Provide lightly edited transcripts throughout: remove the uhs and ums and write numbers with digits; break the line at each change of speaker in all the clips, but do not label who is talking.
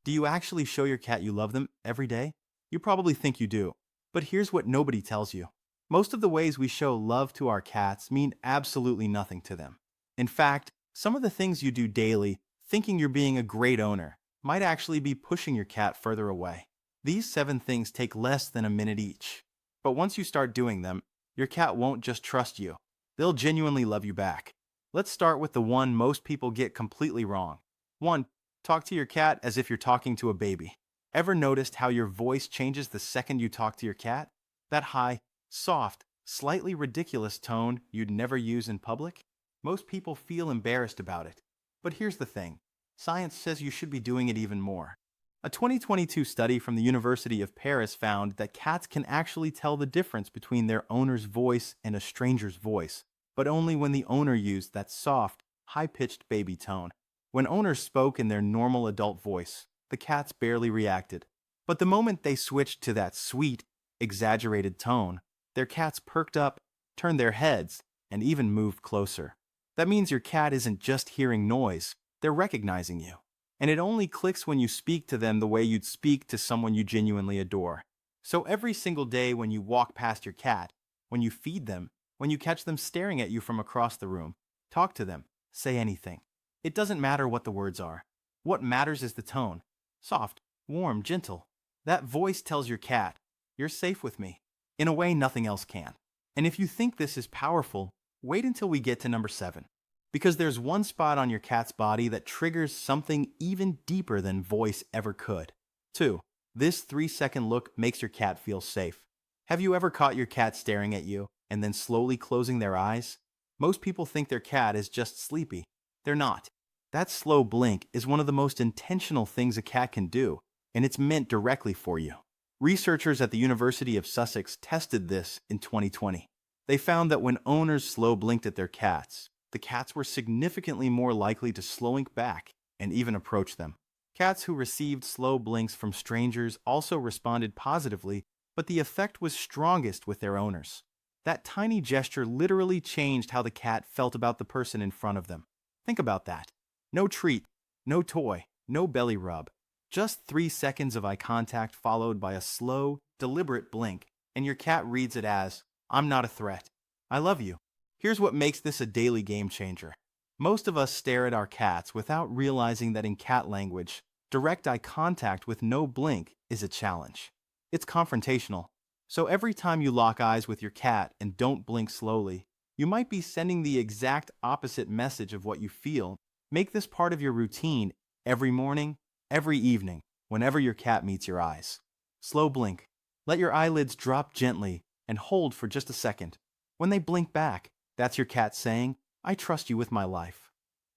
Do you actually show your cat you love them every day? You probably think you do. But here's what nobody tells you. Most of the ways we show love to our cats mean absolutely nothing to them. In fact, some of the things you do daily, thinking you're being a great owner, might actually be pushing your cat further away. These 7 things take less than a minute each. But once you start doing them, your cat won't just trust you. They'll genuinely love you back. Let's start with the one most people get completely wrong. 1. Talk to your cat as if you're talking to a baby. Ever noticed how your voice changes the second you talk to your cat? That high, soft, slightly ridiculous tone you'd never use in public? Most people feel embarrassed about it. But here's the thing. Science says you should be doing it even more. A 2022 study from the University of Paris found that cats can actually tell the difference between their owner's voice and a stranger's voice, but only when the owner used that soft, high-pitched baby tone. When owners spoke in their normal adult voice, the cats barely reacted. But the moment they switched to that sweet, exaggerated tone, their cats perked up, turned their heads, and even moved closer. That means your cat isn't just hearing noise, they're recognizing you. And it only clicks when you speak to them the way you'd speak to someone you genuinely adore. So every single day when you walk past your cat, when you feed them, when you catch them staring at you from across the room, talk to them, say anything. It doesn't matter what the words are. What matters is the tone. Soft, warm, gentle. That voice tells your cat, you're safe with me, in a way nothing else can. And if you think this is powerful, wait until we get to number 7. Because there's one spot on your cat's body that triggers something even deeper than voice ever could. 2. This 3-second look makes your cat feel safe. Have you ever caught your cat staring at you and then slowly closing their eyes? Most people think their cat is just sleepy. They're not. That slow blink is one of the most intentional things a cat can do, and it's meant directly for you. Researchers at the University of Sussex tested this in 2020. They found that when owners slow blinked at their cats, the cats were significantly more likely to slowink back and even approach them. Cats who received slow blinks from strangers also responded positively, but the effect was strongest with their owners. That tiny gesture literally changed how the cat felt about the person in front of them. Think about that. No treat, no toy, no belly rub. Just 3 seconds of eye contact followed by a slow, deliberate blink, and your cat reads it as, I'm not a threat. I love you. Here's what makes this a daily game changer. Most of us stare at our cats without realizing that in cat language, direct eye contact with no blink is a challenge. It's confrontational. So every time you lock eyes with your cat and don't blink slowly, you might be sending the exact opposite message of what you feel. Make this part of your routine every morning, every evening, whenever your cat meets your eyes. Slow blink. Let your eyelids drop gently and hold for just a second. When they blink back, that's your cat saying, I trust you with my life.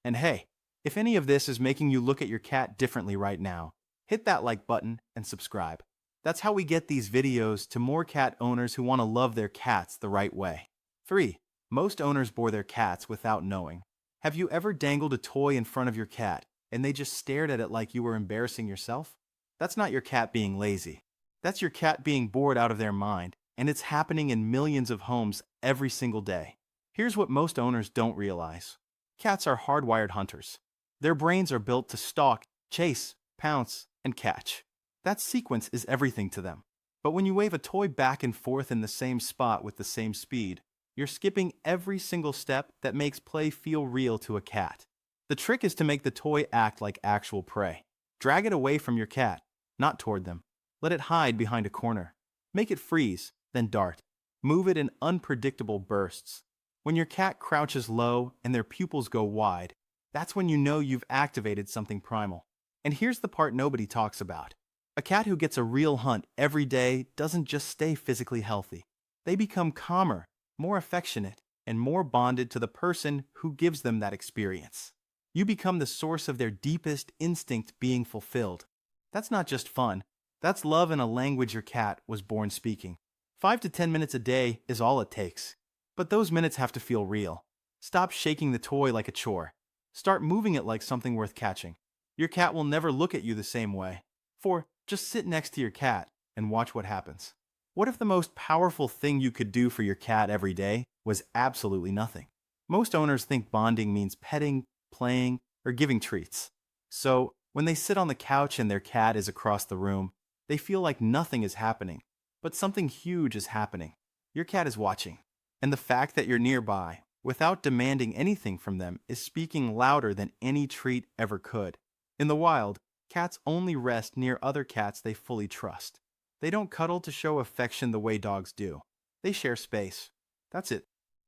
And hey, if any of this is making you look at your cat differently right now, hit that like button and subscribe. That's how we get these videos to more cat owners who want to love their cats the right way. 3. Most owners bore their cats without knowing. Have you ever dangled a toy in front of your cat and they just stared at it like you were embarrassing yourself? That's not your cat being lazy. That's your cat being bored out of their mind, and it's happening in millions of homes every single day. Here's what most owners don't realize. Cats are hardwired hunters. Their brains are built to stalk, chase, pounce, and catch. That sequence is everything to them. But when you wave a toy back and forth in the same spot with the same speed, you're skipping every single step that makes play feel real to a cat. The trick is to make the toy act like actual prey. Drag it away from your cat, not toward them. Let it hide behind a corner. Make it freeze, then dart. Move it in unpredictable bursts. When your cat crouches low and their pupils go wide, that's when you know you've activated something primal. And here's the part nobody talks about. A cat who gets a real hunt every day doesn't just stay physically healthy. They become calmer, more affectionate, and more bonded to the person who gives them that experience. You become the source of their deepest instinct being fulfilled. That's not just fun. That's love in a language your cat was born speaking. 5 to 10 minutes a day is all it takes. But those minutes have to feel real. Stop shaking the toy like a chore. Start moving it like something worth catching. Your cat will never look at you the same way. 4. Just sit next to your cat and watch what happens. What if the most powerful thing you could do for your cat every day was absolutely nothing? Most owners think bonding means petting, playing, or giving treats. So, When they sit on the couch and their cat is across the room, they feel like nothing is happening, but something huge is happening. Your cat is watching, and the fact that you're nearby, without demanding anything from them, is speaking louder than any treat ever could. In the wild, cats only rest near other cats they fully trust. They don't cuddle to show affection the way dogs do. They share space. That's it.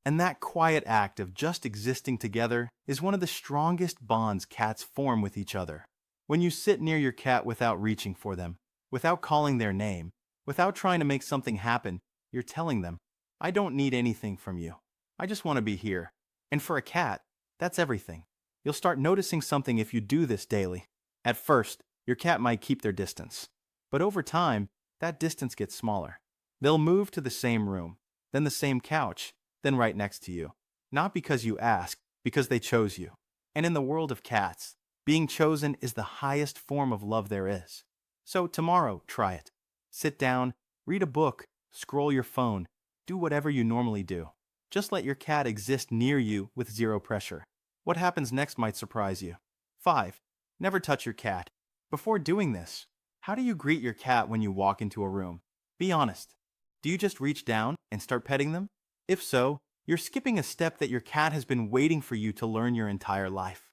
And that quiet act of just existing together is one of the strongest bonds cats form with each other. When you sit near your cat without reaching for them, without calling their name, without trying to make something happen, you're telling them, I don't need anything from you. I just want to be here. And for a cat, that's everything. You'll start noticing something if you do this daily. At first, your cat might keep their distance. But over time, that distance gets smaller. They'll move to the same room, then the same couch, then right next to you. Not because you asked, because they chose you. And in the world of cats, being chosen is the highest form of love there is. So tomorrow, try it. Sit down, read a book, scroll your phone, do whatever you normally do. Just let your cat exist near you with zero pressure. What happens next might surprise you. 5. Never touch your cat. Before doing this, how do you greet your cat when you walk into a room? Be honest. Do you just reach down and start petting them? If so, you're skipping a step that your cat has been waiting for you to learn your entire life.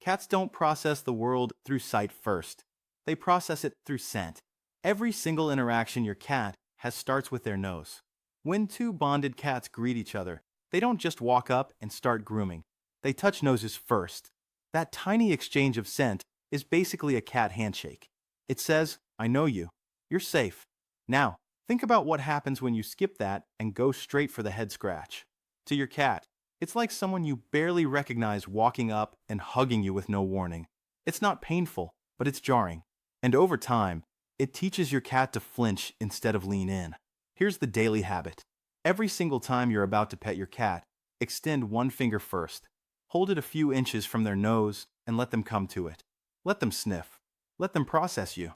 Cats don't process the world through sight first. They process it through scent. Every single interaction your cat has starts with their nose. When two bonded cats greet each other, they don't just walk up and start grooming. They touch noses first. That tiny exchange of scent is basically a cat handshake. It says, I know you. You're safe. Now, think about what happens when you skip that and go straight for the head scratch. To your cat, it's like someone you barely recognize walking up and hugging you with no warning. It's not painful, but it's jarring. And over time, it teaches your cat to flinch instead of lean in. Here's the daily habit. Every single time you're about to pet your cat, extend one finger first. Hold it a few inches from their nose and let them come to it. Let them sniff. Let them process you.